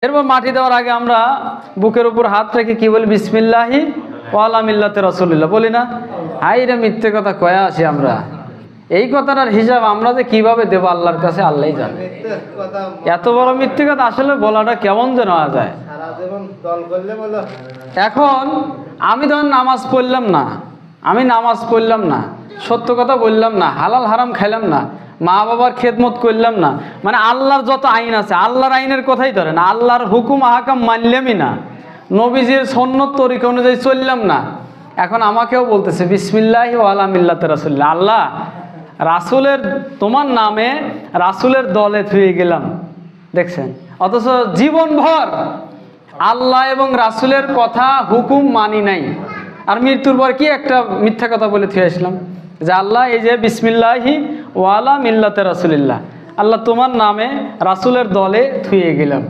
এরপর মাটি দেওয়ার আগে আমরা বুকের উপর হাত রেখে কি বলি? বিসমিল্লাহি ওয়ালা মিল্লাতে রাসূলিল্লাহ বলি না? হাইরে মিথ্যে কথা কয়া আছি আমরা। এই কথাটার হিসাব আমরা যে কিভাবে দেবো আল্লাহর কাছে আল্লাহই জানে। এত বড় মিথ্যে কথা আসলে বলাটা কেমন যেন হওয়া যায়। এখন আমি ধরেন নামাজ পড়লাম না, সত্য কথা বললাম না, হালাল হারাম খাইলাম না, মা বাবার খেদমত করলাম না, মানে আল্লাহর যত আইন আছে আল্লাহর আইনের কথাই ধরেন, আল্লাহর হুকুম আহকাম মানলামই না, নবীজির সুন্নত তরিকা অনুযায়ী চললাম না। এখন আমাকেও বলতেছে বিসমিল্লাহি ওয়ালা মিল্লাতে রাসূলিল্লাহ, আল্লাহ রাসূলের তোমার নামে রাসূলের দলে থুয়ে গেলাম। দেখছেন, অথচ জীবনভর আল্লাহ এবং রাসূলের কথা হুকুম মানি নাই, আর মৃত্যুর পর কি একটা মিথ্যা কথা বলে থুয়ে আসলাম যে আল্লাহ এই যে বিসমিল্লাহি ওয়ালা মিল্লাতে রাসূলিল্লাহ, আল্লাহ তোমার নামে রাসূলের দলে থুয়ে গেলাম।